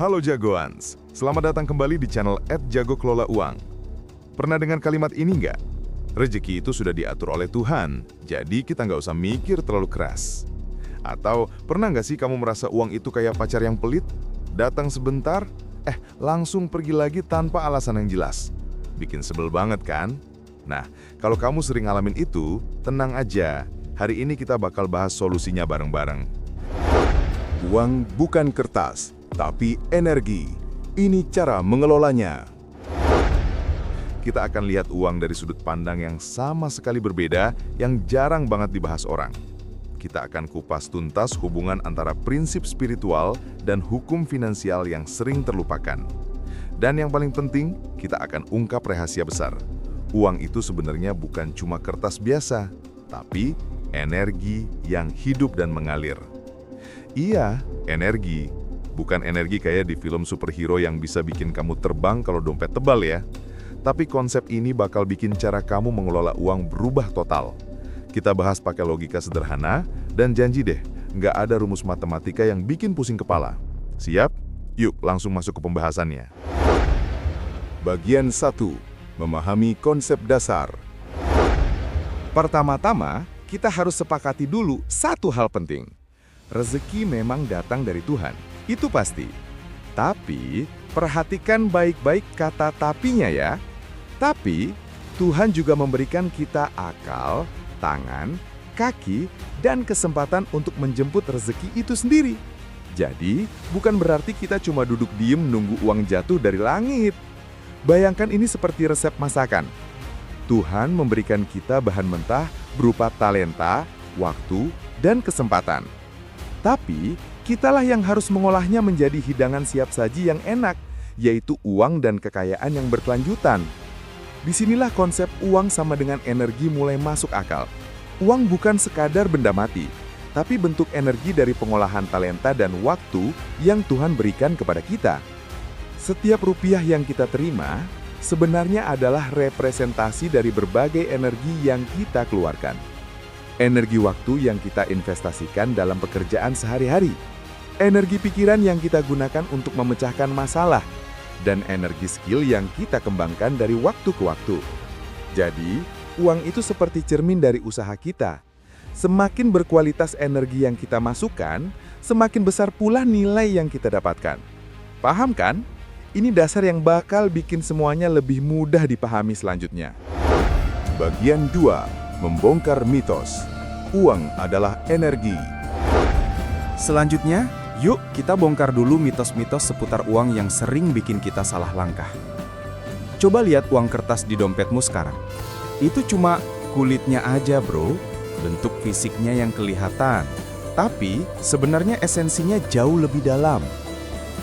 Halo Jagoans, selamat datang kembali di channel @jago_kelola_uang. Pernah dengar kalimat ini nggak? Rezeki itu sudah diatur oleh Tuhan, jadi kita nggak usah mikir terlalu keras. Atau pernah nggak sih kamu merasa uang itu kayak pacar yang pelit? Datang sebentar, langsung pergi lagi tanpa alasan yang jelas. Bikin sebel banget kan? Nah, kalau kamu sering ngalamin itu, tenang aja. Hari ini kita bakal bahas solusinya bareng-bareng. Uang bukan kertas, tapi energi. Ini cara mengelolanya. Kita akan lihat uang dari sudut pandang yang sama sekali berbeda, yang jarang banget dibahas orang. Kita akan kupas tuntas hubungan antara prinsip spiritual dan hukum finansial yang sering terlupakan. Dan yang paling penting, kita akan ungkap rahasia besar. Uang itu sebenarnya bukan cuma kertas biasa, tapi energi yang hidup dan mengalir. Iya, energi. Bukan energi kayak di film superhero yang bisa bikin kamu terbang kalau dompet tebal ya. Tapi konsep ini bakal bikin cara kamu mengelola uang berubah total. Kita bahas pakai logika sederhana, dan janji deh, nggak ada rumus matematika yang bikin pusing kepala. Siap? Yuk langsung masuk ke pembahasannya. Bagian 1. Memahami konsep dasar. Pertama-tama, kita harus sepakati dulu satu hal penting. Rezeki memang datang dari Tuhan, itu pasti. Tapi, perhatikan baik-baik kata tapinya ya. Tapi, Tuhan juga memberikan kita akal, tangan, kaki, dan kesempatan untuk menjemput rezeki itu sendiri. Jadi, bukan berarti kita cuma duduk diem nunggu uang jatuh dari langit. Bayangkan ini seperti resep masakan. Tuhan memberikan kita bahan mentah berupa talenta, waktu, dan kesempatan. Tapi, kitalah yang harus mengolahnya menjadi hidangan siap saji yang enak, yaitu uang dan kekayaan yang berkelanjutan. Disinilah konsep uang sama dengan energi mulai masuk akal. Uang bukan sekadar benda mati, tapi bentuk energi dari pengolahan talenta dan waktu yang Tuhan berikan kepada kita. Setiap rupiah yang kita terima, sebenarnya adalah representasi dari berbagai energi yang kita keluarkan. Energi waktu yang kita investasikan dalam pekerjaan sehari-hari, energi pikiran yang kita gunakan untuk memecahkan masalah, dan energi skill yang kita kembangkan dari waktu ke waktu. Jadi, uang itu seperti cermin dari usaha kita. Semakin berkualitas energi yang kita masukkan, semakin besar pula nilai yang kita dapatkan. Paham kan? Ini dasar yang bakal bikin semuanya lebih mudah dipahami selanjutnya. Bagian 2. Membongkar mitos. Uang adalah energi. Selanjutnya, yuk kita bongkar dulu mitos-mitos seputar uang yang sering bikin kita salah langkah. Coba lihat uang kertas di dompetmu sekarang. Itu cuma kulitnya aja bro, bentuk fisiknya yang kelihatan. Tapi sebenarnya esensinya jauh lebih dalam.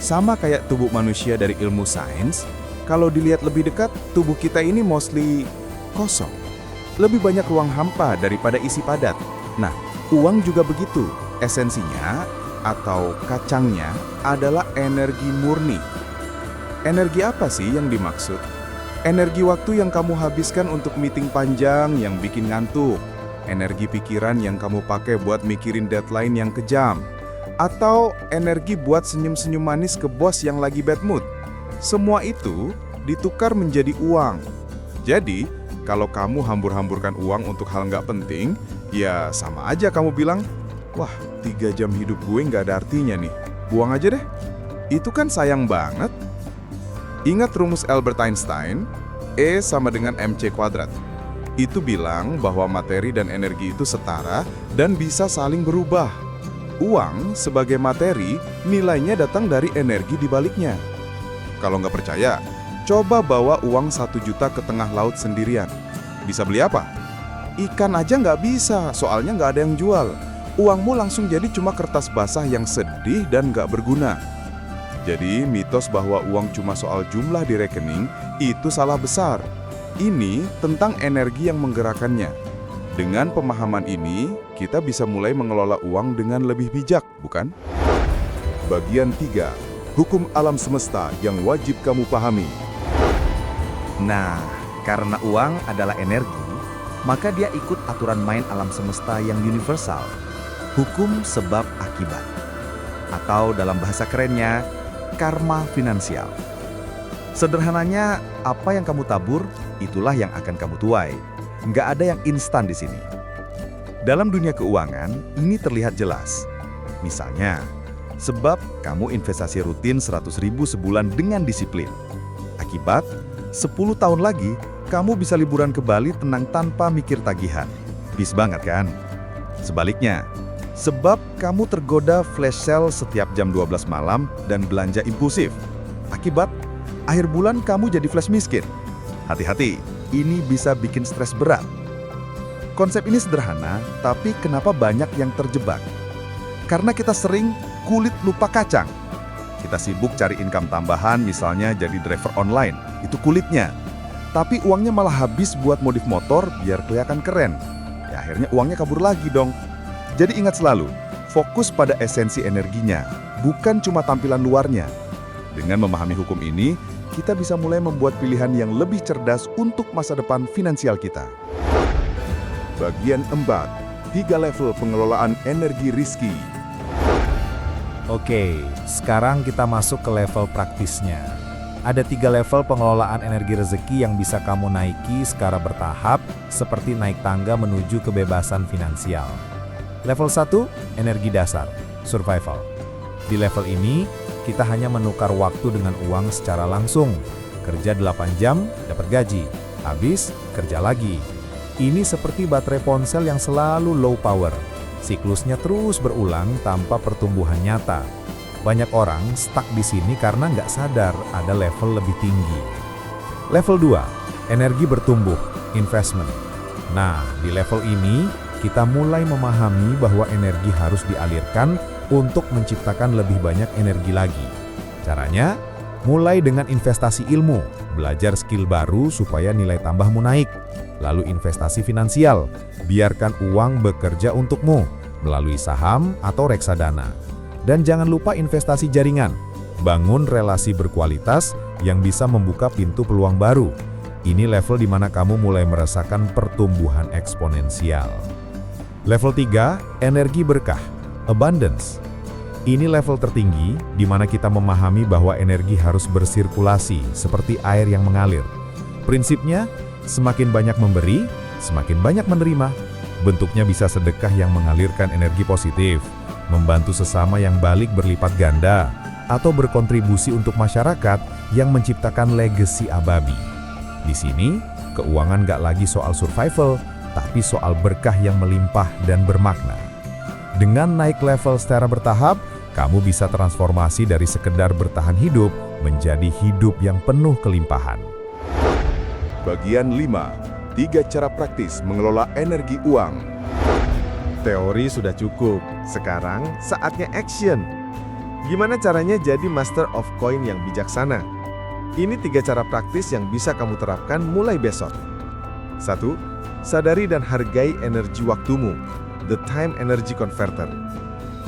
Sama kayak tubuh manusia dari ilmu sains, kalau dilihat lebih dekat, tubuh kita ini mostly kosong. Lebih banyak ruang hampa daripada isi padat. Nah, uang juga begitu. Esensinya atau kacangnya adalah energi murni. Energi apa sih yang dimaksud? Energi waktu yang kamu habiskan untuk meeting panjang yang bikin ngantuk. Energi pikiran yang kamu pakai buat mikirin deadline yang kejam. Atau energi buat senyum-senyum manis ke bos yang lagi bad mood. Semua itu ditukar menjadi uang. Jadi, kalau kamu hambur-hamburkan uang untuk hal nggak penting, ya sama aja kamu bilang, wah 3 jam hidup gue nggak ada artinya nih, buang aja deh. Itu kan sayang banget. Ingat rumus Albert Einstein, E sama dengan MC². Itu bilang bahwa materi dan energi itu setara dan bisa saling berubah. Uang sebagai materi, nilainya datang dari energi di baliknya. Kalau nggak percaya, coba bawa uang 1 juta ke tengah laut sendirian. Bisa beli apa? Ikan aja nggak bisa, soalnya nggak ada yang jual. Uangmu langsung jadi cuma kertas basah yang sedih dan nggak berguna. Jadi, mitos bahwa uang cuma soal jumlah di rekening, itu salah besar. Ini tentang energi yang menggerakkannya. Dengan pemahaman ini, kita bisa mulai mengelola uang dengan lebih bijak, bukan? Bagian 3. Hukum alam semesta yang wajib kamu pahami. Nah, karena uang adalah energi, maka dia ikut aturan main alam semesta yang universal. Hukum sebab akibat. Atau dalam bahasa kerennya, karma finansial. Sederhananya, apa yang kamu tabur, itulah yang akan kamu tuai. Nggak ada yang instan di sini. Dalam dunia keuangan, ini terlihat jelas. Misalnya, sebab kamu investasi rutin 100.000 sebulan dengan disiplin. Akibat, 10 tahun lagi, kamu bisa liburan ke Bali tenang tanpa mikir tagihan. Bis banget kan? Sebaliknya, sebab kamu tergoda flash sale setiap jam 12 malam dan belanja impulsif. Akibat, akhir bulan kamu jadi flash miskin. Hati-hati, ini bisa bikin stres berat. Konsep ini sederhana, tapi kenapa banyak yang terjebak? Karena kita sering kulit lupa kacang. Kita sibuk cari income tambahan, misalnya jadi driver online. Itu kulitnya. Tapi uangnya malah habis buat modif motor biar kelihatan keren. Ya akhirnya uangnya kabur lagi dong. Jadi ingat selalu, fokus pada esensi energinya, bukan cuma tampilan luarnya. Dengan memahami hukum ini, kita bisa mulai membuat pilihan yang lebih cerdas untuk masa depan finansial kita. Bagian 4. 3 level pengelolaan energi rizki. Oke, sekarang kita masuk ke level praktisnya. Ada 3 level pengelolaan energi rezeki yang bisa kamu naiki secara bertahap, seperti naik tangga menuju kebebasan finansial. Level 1, energi dasar, survival. Di level ini, kita hanya menukar waktu dengan uang secara langsung. Kerja 8 jam, dapat gaji. Habis, kerja lagi. Ini seperti baterai ponsel yang selalu low power. Siklusnya terus berulang tanpa pertumbuhan nyata. Banyak orang stuck di sini karena nggak sadar ada level lebih tinggi. Level 2, energi bertumbuh, investment. Nah, di level ini, kita mulai memahami bahwa energi harus dialirkan untuk menciptakan lebih banyak energi lagi. Caranya, mulai dengan investasi ilmu, belajar skill baru supaya nilai tambahmu naik. Lalu investasi finansial, biarkan uang bekerja untukmu melalui saham atau reksadana. Dan jangan lupa investasi jaringan, bangun relasi berkualitas yang bisa membuka pintu peluang baru. Ini level di mana kamu mulai merasakan pertumbuhan eksponensial. Level 3, energi berkah, abundance. Ini level tertinggi di mana kita memahami bahwa energi harus bersirkulasi seperti air yang mengalir. Prinsipnya, semakin banyak memberi, semakin banyak menerima. Bentuknya bisa sedekah yang mengalirkan energi positif, membantu sesama yang balik berlipat ganda, atau berkontribusi untuk masyarakat yang menciptakan legacy abadi. Di sini, keuangan gak lagi soal survival, tapi soal berkah yang melimpah dan bermakna. Dengan naik level secara bertahap, kamu bisa transformasi dari sekedar bertahan hidup menjadi hidup yang penuh kelimpahan. Bagian 5. 3 cara praktis mengelola energi uang. Teori sudah cukup, sekarang saatnya action. Gimana caranya jadi master of coin yang bijaksana? Ini 3 cara praktis yang bisa kamu terapkan mulai besok. 1. Sadari dan hargai energi waktumu, the time energy converter.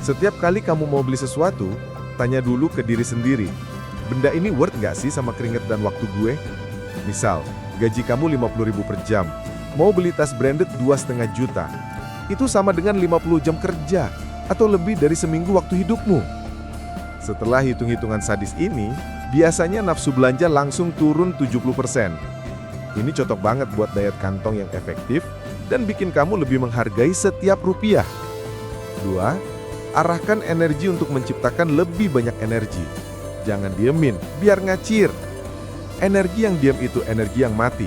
Setiap kali kamu mau beli sesuatu, tanya dulu ke diri sendiri, benda ini worth gak sih sama keringat dan waktu gue? Misal, gaji kamu 50.000 per jam, mau beli tas branded 2,5 juta. Itu sama dengan 50 jam kerja, atau lebih dari seminggu waktu hidupmu. Setelah hitung-hitungan sadis ini, biasanya nafsu belanja langsung turun 70%. Ini cocok banget buat diet kantong yang efektif dan bikin kamu lebih menghargai setiap rupiah. 2. Arahkan energi untuk menciptakan lebih banyak energi. Jangan diemin, biar ngacir. Energi yang diam itu energi yang mati.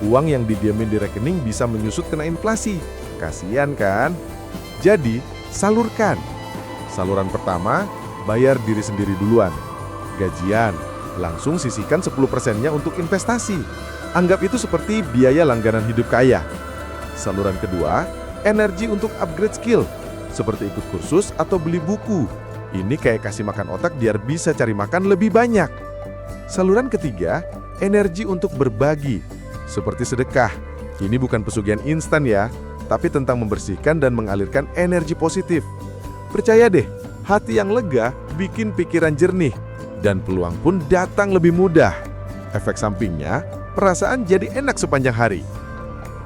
Uang yang didiemin di rekening bisa menyusut kena inflasi. Kasian kan? Jadi, salurkan. Saluran pertama, bayar diri sendiri duluan. Gajian, langsung sisihkan 10%-nya untuk investasi. Anggap itu seperti biaya langganan hidup kaya. Saluran kedua, energi untuk upgrade skill, seperti ikut kursus atau beli buku. Ini kayak kasih makan otak biar bisa cari makan lebih banyak. Saluran ketiga, energi untuk berbagi, seperti sedekah. Ini bukan pesugihan instan ya, tapi tentang membersihkan dan mengalirkan energi positif. Percaya deh, hati yang lega bikin pikiran jernih, dan peluang pun datang lebih mudah. Efek sampingnya, perasaan jadi enak sepanjang hari.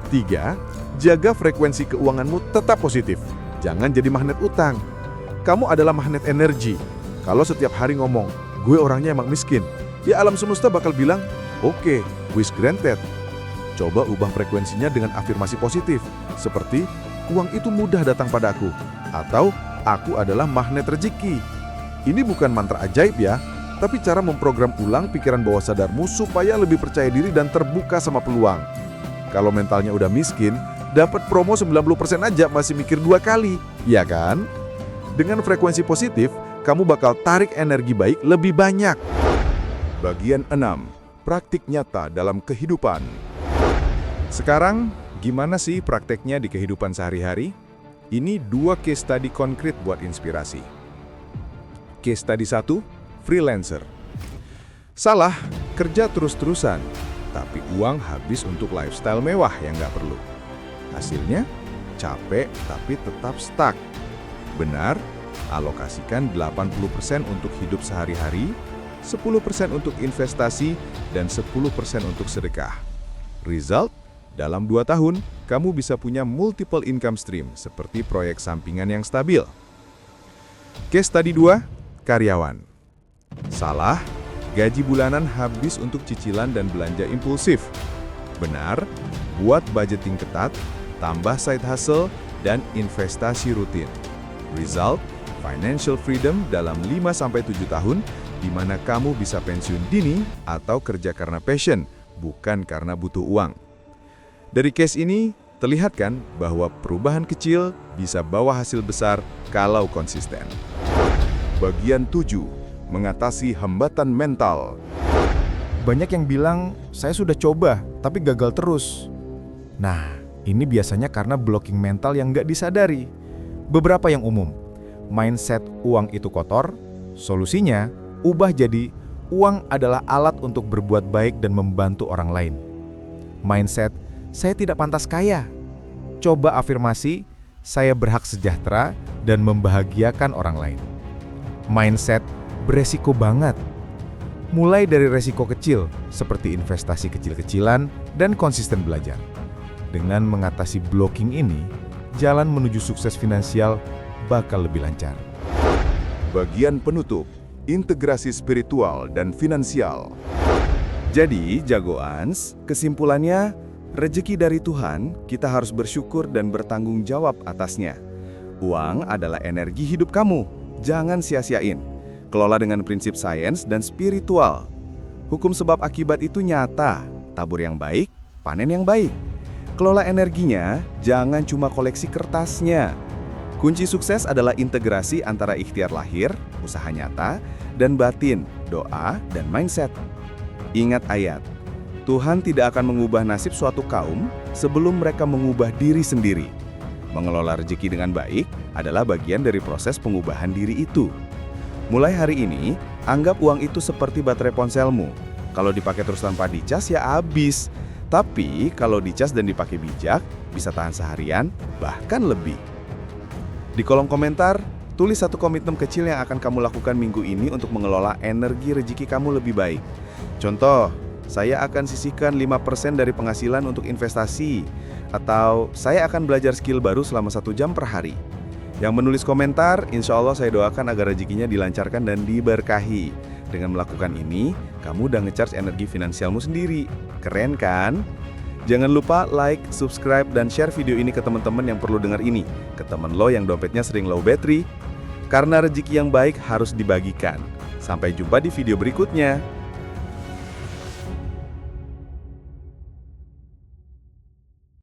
3. Jaga frekuensi keuanganmu tetap positif. Jangan jadi magnet utang. Kamu adalah magnet energi. Kalau setiap hari ngomong, gue orangnya emang miskin. Ya alam semesta bakal bilang, oke, wish granted. Coba ubah frekuensinya dengan afirmasi positif, seperti uang itu mudah datang padaku, atau aku adalah magnet rezeki. Ini bukan mantra ajaib ya, tapi cara memprogram ulang pikiran bawah sadarmu supaya lebih percaya diri dan terbuka sama peluang. Kalau mentalnya udah miskin, dapat promo 90% aja masih mikir 2 kali, ya kan? Dengan frekuensi positif, kamu bakal tarik energi baik lebih banyak. Bagian 6. Praktik nyata dalam kehidupan. Sekarang, gimana sih prakteknya di kehidupan sehari-hari? Ini 2 case study konkret buat inspirasi. Case study 1, freelancer. Salah, kerja terus-terusan, tapi uang habis untuk lifestyle mewah yang nggak perlu. Hasilnya, capek tapi tetap stuck. Benar, alokasikan 80% untuk hidup sehari-hari, 10% untuk investasi, dan 10% untuk sedekah. Result, dalam 2 tahun, kamu bisa punya multiple income stream seperti proyek sampingan yang stabil. Case study 2, karyawan. Salah, gaji bulanan habis untuk cicilan dan belanja impulsif. Benar, buat budgeting ketat, tambah side hustle, dan investasi rutin. Result, financial freedom dalam 5-7 tahun, di mana kamu bisa pensiun dini atau kerja karena passion, bukan karena butuh uang. Dari case ini, terlihat kan bahwa perubahan kecil bisa bawa hasil besar kalau konsisten. Bagian 7. Mengatasi hambatan mental. Banyak yang bilang, saya sudah coba, tapi gagal terus. Nah, ini biasanya karena blocking mental yang nggak disadari. Beberapa yang umum, mindset uang itu kotor, solusinya, ubah jadi uang adalah alat untuk berbuat baik dan membantu orang lain. Mindset, saya tidak pantas kaya. Coba afirmasi, saya berhak sejahtera dan membahagiakan orang lain. Mindset, beresiko banget. Mulai dari resiko kecil, seperti investasi kecil-kecilan dan konsisten belajar. Dengan mengatasi blocking ini, jalan menuju sukses finansial bakal lebih lancar. Bagian penutup. Integrasi spiritual dan finansial. Jadi, jagoans, kesimpulannya, rezeki dari Tuhan, kita harus bersyukur dan bertanggung jawab atasnya. Uang adalah energi hidup kamu, jangan sia-siain. Kelola dengan prinsip sains dan spiritual. Hukum sebab akibat itu nyata, tabur yang baik, panen yang baik. Kelola energinya, jangan cuma koleksi kertasnya. Kunci sukses adalah integrasi antara ikhtiar lahir, usaha nyata, dan batin, doa, dan mindset. Ingat ayat, Tuhan tidak akan mengubah nasib suatu kaum sebelum mereka mengubah diri sendiri. Mengelola rezeki dengan baik adalah bagian dari proses pengubahan diri itu. Mulai hari ini, anggap uang itu seperti baterai ponselmu. Kalau dipakai terus tanpa dicas ya habis. Tapi kalau dicas dan dipakai bijak, bisa tahan seharian, bahkan lebih. Di kolom komentar, tulis 1 komitmen kecil yang akan kamu lakukan minggu ini untuk mengelola energi rezeki kamu lebih baik. Contoh, saya akan sisihkan 5% dari penghasilan untuk investasi, atau saya akan belajar skill baru selama 1 jam per hari. Yang menulis komentar, insya Allah saya doakan agar rezekinya dilancarkan dan diberkahi. Dengan melakukan ini, kamu udah nge-charge energi finansialmu sendiri. Keren kan? Jangan lupa like, subscribe, dan share video ini ke teman-teman yang perlu dengar ini. Ke teman lo yang dompetnya sering low battery. Karena rezeki yang baik harus dibagikan. Sampai jumpa di video berikutnya.